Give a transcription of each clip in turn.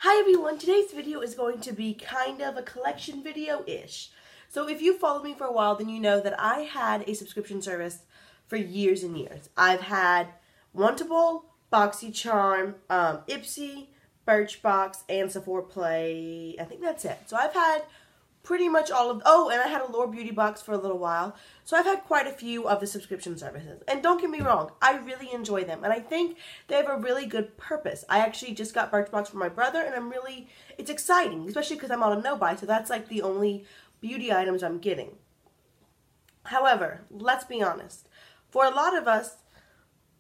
Hi everyone, today's video is going to be kind of a collection video-ish. So if you followed me for a while, then you know that I had a subscription service for years and years. I've had Wantable, BoxyCharm, Ipsy, Birchbox, and Sephora Play. I think that's it. So I've had pretty much all of, oh, and I had a Lore Beauty box for a little while. So I've had quite a few of the subscription services. And don't get me wrong, I really enjoy them. And I think they have a really good purpose. I actually just got Birchbox for my brother, and it's exciting, especially because I'm on a no-buy, so that's like the only beauty items I'm getting. However, let's be honest. For a lot of us,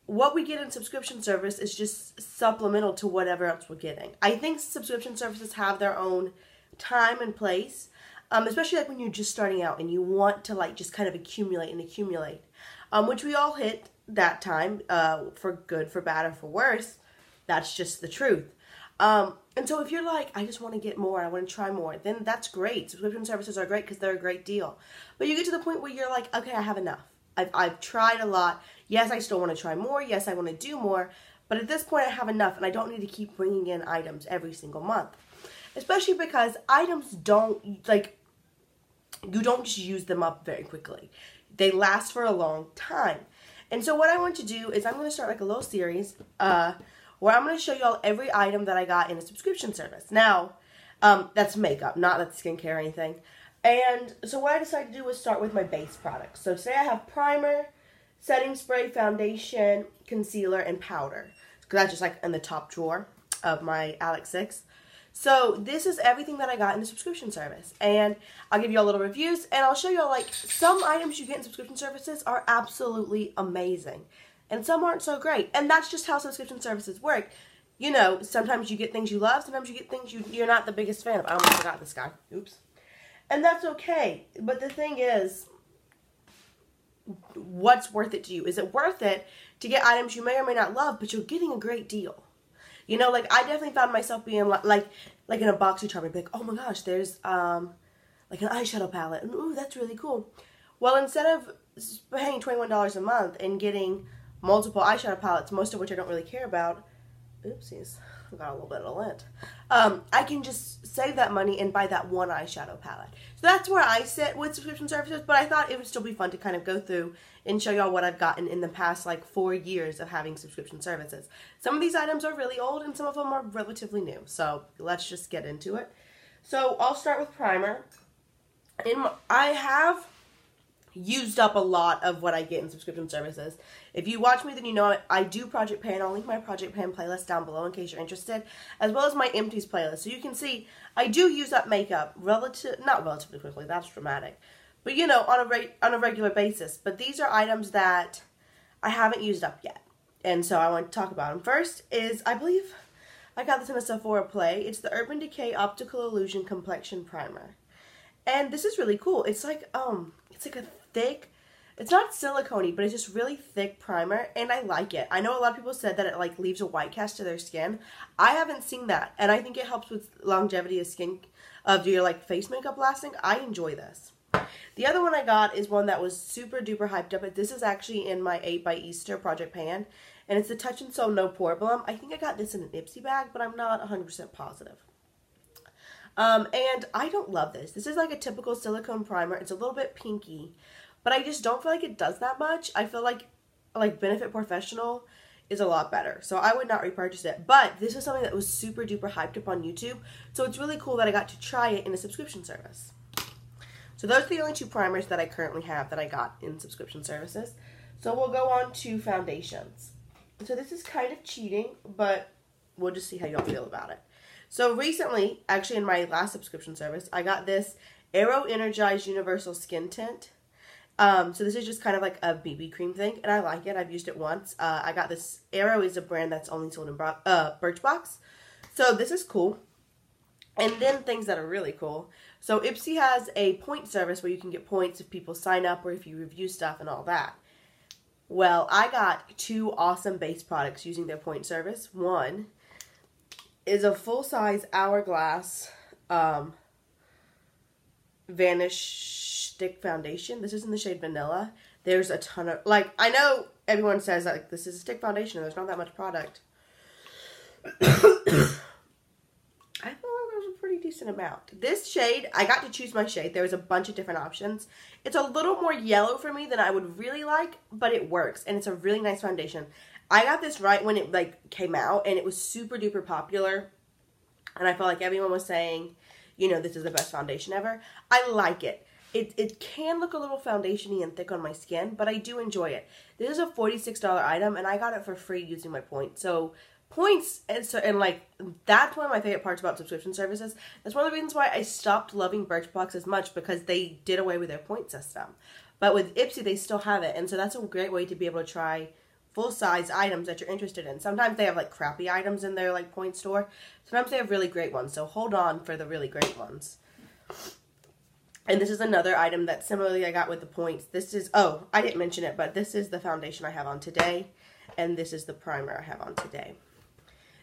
what we get in subscription service is just supplemental to whatever else we're getting. I think subscription services have their own time and place. Especially like when you're just starting out and you want to like just kind of accumulate, which we all hit that time, for good, for bad, or for worse. That's just the truth. And so if you're like, I just want to get more, I want to try more, then that's great. Subscription services are great because they're a great deal. But you get to the point where you're like, okay, I have enough. I've tried a lot. Yes, I still want to try more. Yes, I want to do more. But at this point, I have enough, and I don't need to keep bringing in items every single month. Especially because items don't, like, you don't just use them up very quickly. They last for a long time. And so what I want to do is I'm going to start like a little series where I'm going to show you all every item that I got in a subscription service. Now, that's makeup, not that's skincare or anything. And so what I decided to do was start with my base products. So today I have primer, setting spray, foundation, concealer, and powder. Because that's just like in the top drawer of my Alex 6. So this is everything that I got in the subscription service, and I'll give you all little reviews, and I'll show you all like some items you get in subscription services are absolutely amazing, and some aren't so great, and that's just how subscription services work. You know, sometimes you get things you love, sometimes you get things you're not the biggest fan of. I almost forgot this guy. Oops. And that's okay, but the thing is, what's worth it to you? Is it worth it to get items you may or may not love, but you're getting a great deal? You know, like, I definitely found myself being, like in a BoxyCharm, I'd be like, oh my gosh, there's, like an eyeshadow palette, and ooh, that's really cool. Well, instead of paying $21 a month and getting multiple eyeshadow palettes, most of which I don't really care about, oopsies, I got a little bit of lint, I can just save that money and buy that one eyeshadow palette. So that's where I sit with subscription services, but I thought it would still be fun to kind of go through and show y'all what I've gotten in the past like 4 years of having subscription services. Some of these items are really old and some of them are relatively new, so let's just get into it. So I'll start with primer. I have used up a lot of what I get in subscription services. If you watch me, then you know I do Project Pan. I'll link my Project Pan playlist down below in case you're interested, as well as my Empties playlist. So you can see I do use up makeup not relatively quickly, that's dramatic, but you know, on a regular basis. But these are items that I haven't used up yet, and so I want to talk about them. First is, I believe I got this in a Sephora Play. It's the Urban Decay Optical Illusion Complexion Primer. And this is really cool. It's like a thick, it's not silicone-y, but it's just really thick primer, and I like it. I know a lot of people said that it like leaves a white cast to their skin. I haven't seen that, and I think it helps with longevity of your like face makeup lasting. I enjoy this. The other one I got is one that was super duper hyped up. This is actually in my 8 by Easter Project Pan, and it's the Touch and Soul No Poreblem. I think I got this in an Ipsy bag, but I'm not 100% positive. And I don't love this. This is like a typical silicone primer. It's a little bit pinky, but I just don't feel like it does that much. I feel like Benefit Professional is a lot better, so I would not repurchase it. But this is something that was super duper hyped up on YouTube, so it's really cool that I got to try it in a subscription service. So those are the only two primers that I currently have that I got in subscription services. So we'll go on to foundations. So this is kind of cheating, but we'll just see how y'all feel about it. So recently, actually in my last subscription service, I got this Energize Universal Skin Tint. So this is just kind of like a BB cream thing, and I like it. I've used it once. I got this. Aero is a brand that's only sold in Birchbox. So this is cool. And then things that are really cool. So Ipsy has a point service where you can get points if people sign up or if you review stuff and all that. Well, I got 2 awesome base products using their point service. One is a full-size Hourglass Vanish stick foundation. This is in the shade Vanilla. There's a ton of, like, I know everyone says like this is a stick foundation and there's not that much product. decent amount. This shade, I got to choose my shade. There was a bunch of different options. It's a little more yellow for me than I would really like, but it works, and it's a really nice foundation. I got this right when it like came out, and it was super duper popular, and I felt like everyone was saying, you know, this is the best foundation ever. I like it. It can look a little foundation-y and thick on my skin, but I do enjoy it. This is a $46 item, and I got it for free using my points. So points, and like, that's one of my favorite parts about subscription services. That's one of the reasons why I stopped loving Birchbox as much, because they did away with their point system. But with Ipsy, they still have it, and so that's a great way to be able to try full-size items that you're interested in. Sometimes they have like crappy items in their like point store. Sometimes they have really great ones, so hold on for the really great ones. And this is another item that similarly I got with the points. This is, oh, I didn't mention it, but this is the foundation I have on today, and this is the primer I have on today.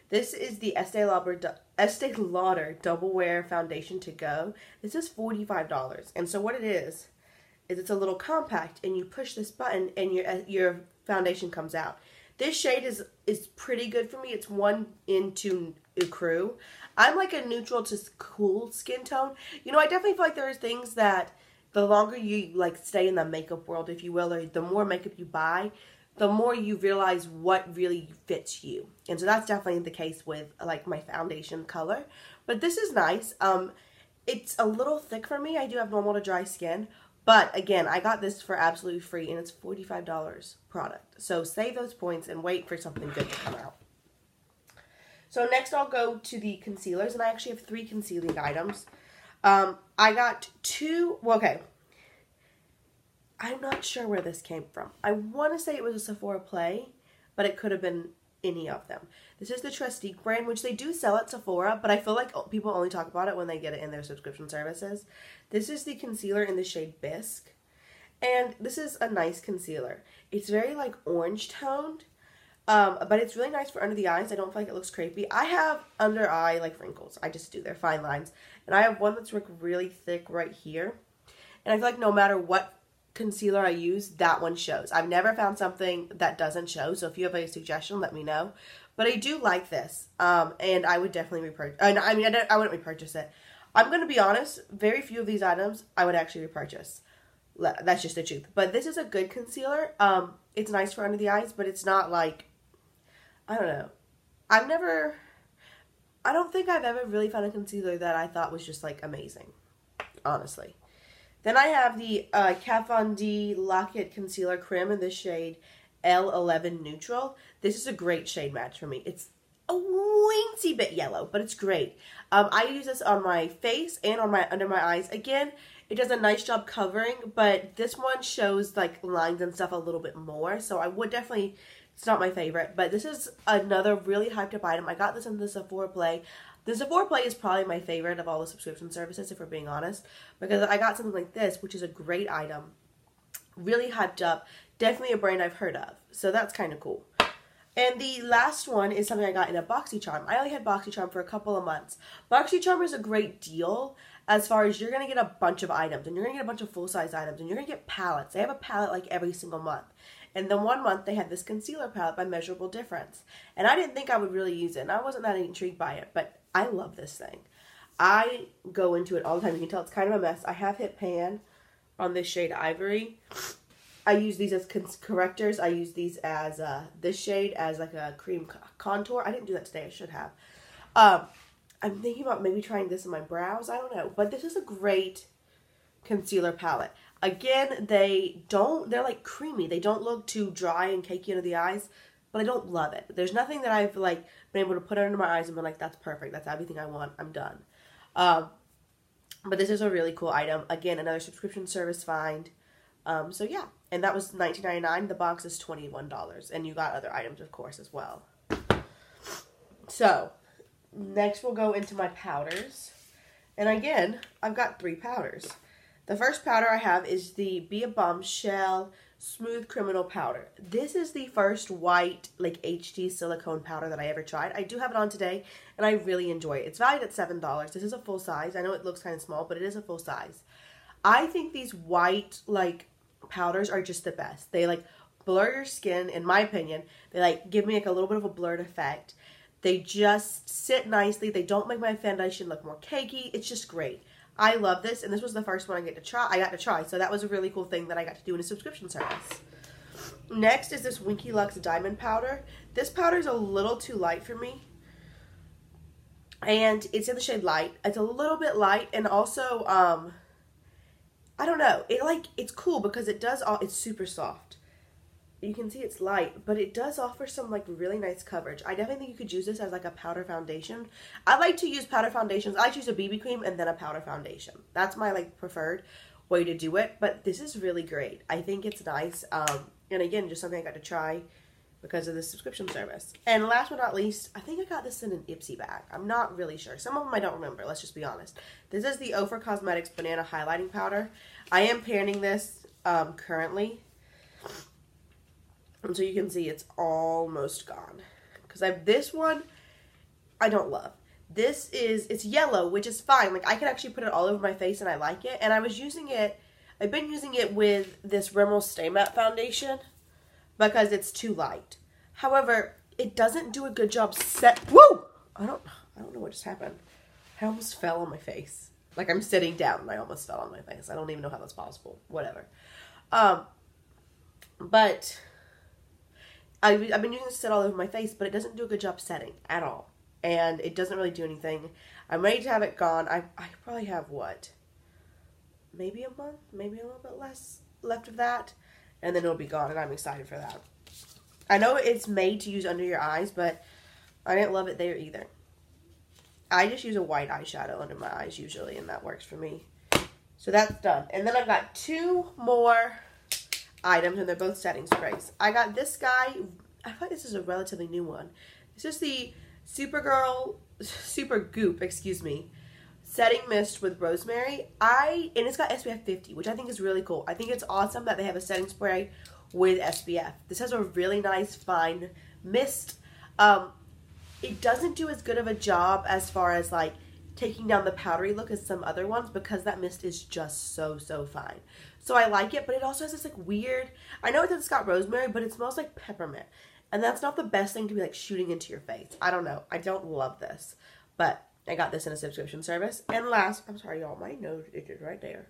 This is the Estee Lauder Double Wear Foundation to Go. This is $45, and so what it is it's a little compact, and you push this button, and your foundation comes out. This shade is pretty good for me. It's 1 into Ecru. I'm like a neutral to cool skin tone. You know, I definitely feel like there's things that the longer you like stay in the makeup world, if you will, or the more makeup you buy, the more you realize what really fits you. And so that's definitely the case with like my foundation color. But this is nice. It's a little thick for me. I do have normal to dry skin. But again, I got this for absolutely free, and it's $45 product. So save those points and wait for something good to come out. So next I'll go to the concealers, and I actually have 3 concealing items. I got 2, well, okay. I'm not sure where this came from. I want to say it was a Sephora Play, but it could have been any of them. This is the Tre'Stique brand, which they do sell at Sephora, but I feel like people only talk about it when they get it in their subscription services. This is the concealer in the shade Bisque, and this is a nice concealer. It's very like orange toned, but it's really nice for under the eyes. I don't feel like it looks crepey. I have under eye like wrinkles. I just do. They're fine lines, and I have one that's like really thick right here, and I feel like no matter what concealer I use, that one shows. I've never found something that doesn't show, so if you have a suggestion, let me know. But I do like this, and I would definitely repurchase. I mean, I wouldn't repurchase it. I'm going to be honest, very few of these items I would actually repurchase. That's just the truth. But this is a good concealer. It's nice for under the eyes, but it's not like, I don't know. I don't think I've ever really found a concealer that I thought was just like amazing, honestly. Then I have the Kat Von D Lock-It Concealer Crème in the shade L11 Neutral. This is a great shade match for me. It's a weensy bit yellow, but it's great. I use this on my face and on under my eyes. Again, it does a nice job covering, but this one shows like lines and stuff a little bit more, so I would definitely, it's not my favorite, but this is another really hyped up item. I got this in the Sephora Play. The Sephora Play is probably my favorite of all the subscription services, if we're being honest, because I got something like this, which is a great item, really hyped up, definitely a brand I've heard of, so that's kind of cool. And the last one is something I got in a BoxyCharm. I only had BoxyCharm for a couple of months. BoxyCharm is a great deal as far as you're going to get a bunch of items, and you're going to get a bunch of full-size items, and you're going to get palettes. They have a palette like every single month. And then one month they had this concealer palette by Measurable Difference. And I didn't think I would really use it, and I wasn't that intrigued by it, but I love this thing. I go into it all the time. You can tell it's kind of a mess. I have hit pan on this shade Ivory. I use these as correctors. I use these as this shade as like a cream contour. I didn't do that today. I should have. I'm thinking about maybe trying this in my brows. I don't know. But this is a great concealer palette. Again, they're like creamy. They don't look too dry and cakey under the eyes, but I don't love it. There's nothing that I've like been able to put under my eyes and been like, that's perfect. That's everything I want. I'm done. But this is a really cool item. Again, another subscription service find. So yeah, and that was $19.99. The box is $21, and you got other items, of course, as well. So next we'll go into my powders, and again, I've got 3 powders. The first powder I have is the Bombshell Smooth Criminal Powder. This is the first white, like HD silicone powder that I ever tried. I do have it on today, and I really enjoy it. It's valued at $7. This is a full size. I know it looks kind of small, but it is a full size. I think these white, like, powders are just the best. They, like, blur your skin, in my opinion. They, like, give me, like, a little bit of a blurred effect. They just sit nicely. They don't make my foundation look more cakey. It's just great. I love this, and this was the first one I got to try, so that was a really cool thing that I got to do in a subscription service. Next is this Winky Luxe Diamond Powder. This powder is a little too light for me, and it's in the shade Light. It's a little bit light, and also, I don't know, it's cool because it's super soft. You can see it's light, but it does offer some like really nice coverage. I definitely think you could use this as like a powder foundation. I like to use powder foundations. I like to use a BB cream and then a powder foundation. That's my like preferred way to do it, but this is really great. I think it's nice. And again, just something I got to try because of the subscription service. And last but not least, I think I got this in an Ipsy bag. I'm not really sure. Some of them I don't remember, let's just be honest. This is the Ofra Cosmetics Banana Highlighting Powder. I am panning this currently. And so you can see it's almost gone. Because this one, I don't love. It's yellow, which is fine. Like, I can actually put it all over my face and I like it. And I've been using it with this Rimmel Stay Matte Foundation because it's too light. However, it doesn't do a good job Woo! I don't know what just happened. I almost fell on my face. Like, I'm sitting down and I almost fell on my face. I don't even know how that's possible. Whatever. But I've been using this to set all over my face, but it doesn't do a good job setting at all. And it doesn't really do anything. I'm ready to have it gone. I probably have, what? Maybe a month? Maybe a little bit less left of that. And then it'll be gone, and I'm excited for that. I know it's made to use under your eyes, but I didn't love it there either. I just use a white eyeshadow under my eyes usually, and that works for me. So that's done. And then I've got two more items, and they're both setting sprays. I got this guy. I thought this is a relatively new one. This is the Supergoop, excuse me, setting mist with Rosemary. And it's got SPF 50, which I think is really cool. I think it's awesome that they have a setting spray with SPF. This has a really nice fine mist. It doesn't do as good of a job as far as like taking down the powdery look as some other ones because that mist is just so fine. So I like it, but it also has this like weird, I know it's got rosemary, but it smells like peppermint. And that's not the best thing to be like shooting into your face. I don't know. I don't love this. But I got this in a subscription service. And last, I'm sorry y'all, my nose itches right there.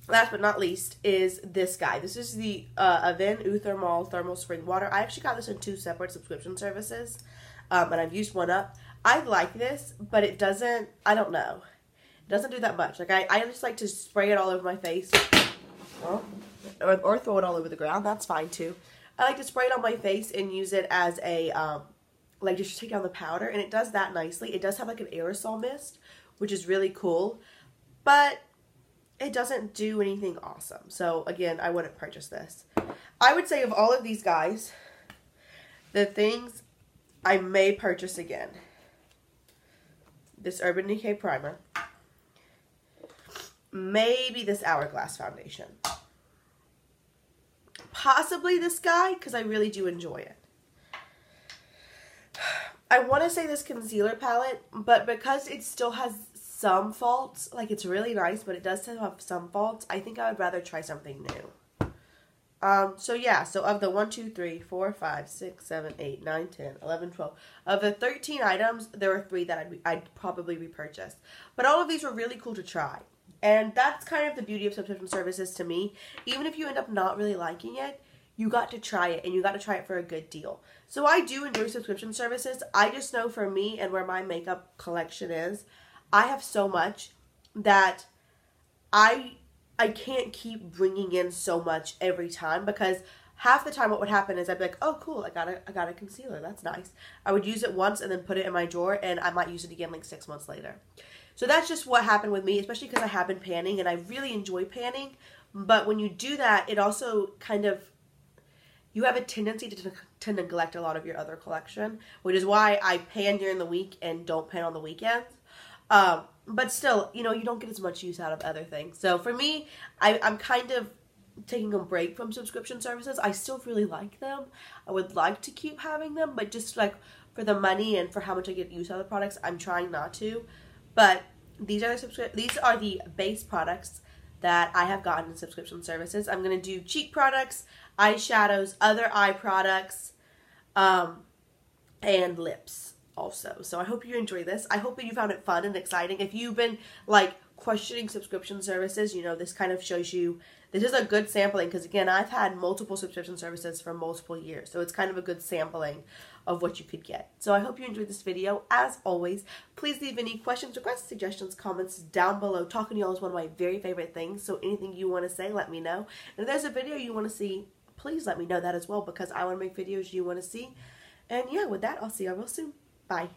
Last but not least is this guy. This is the Avene Thermal Spring Water. I actually got this in 2 separate subscription services. And I've used one up. I like this, but it doesn't, I don't know. It doesn't do that much. Like, I just like to spray it all over my face. Or throw it all over the ground. That's fine, too. I like to spray it on my face and use it as a, like, just take down the powder. And it does that nicely. It does have, like, an aerosol mist, which is really cool. But it doesn't do anything awesome. So, again, I wouldn't purchase this. I would say of all of these guys, the things I may purchase again. This Urban Decay Primer. Maybe this Hourglass foundation. Possibly this guy, because I really do enjoy it. I want to say this concealer palette, but because it still has some faults, like it's really nice, but it does still have some faults, I think I would rather try something new. So yeah, so of the 1, 2, 3, 4, 5, 6, 7, 8, 9, 10, 11, 12, of the 13 items, there were 3 that I'd probably repurchase. But all of these were really cool to try. And that's kind of the beauty of subscription services to me. Even if you end up not really liking it, you got to try it, and you got to try it for a good deal. So I do enjoy subscription services. I just know for me and where my makeup collection is, I have so much that I can't keep bringing in so much every time, because half the time what would happen is I'd be like, oh cool, I got a concealer, that's nice. I would use it once and then put it in my drawer, and I might use it again like 6 months later. So that's just what happened with me, especially because I have been panning, and I really enjoy panning. But when you do that, it also kind of, you have a tendency to neglect a lot of your other collection, which is why I pan during the week and don't pan on the weekends. But still, you know, you don't get as much use out of other things. So for me, I'm kind of taking a break from subscription services. I still really like them. I would like to keep having them, but just like for the money and for how much I get use out of the products, I'm trying not to. But these are the base products that I have gotten in subscription services. I'm going to do cheek products, eyeshadows, other eye products, and lips also. So I hope you enjoy this. I hope that you found it fun and exciting. If you've been like questioning subscription services, you know, this kind of shows you, this is a good sampling because again, I've had multiple subscription services for multiple years. So it's kind of a good sampling of what you could get. So I hope you enjoyed this video. As always, please leave any questions, requests, suggestions, comments down below. Talking to y'all is one of my very favorite things. So anything you want to say, let me know. And if there's a video you want to see, please let me know that as well because I want to make videos you want to see. And yeah, with that, I'll see y'all real soon. Bye.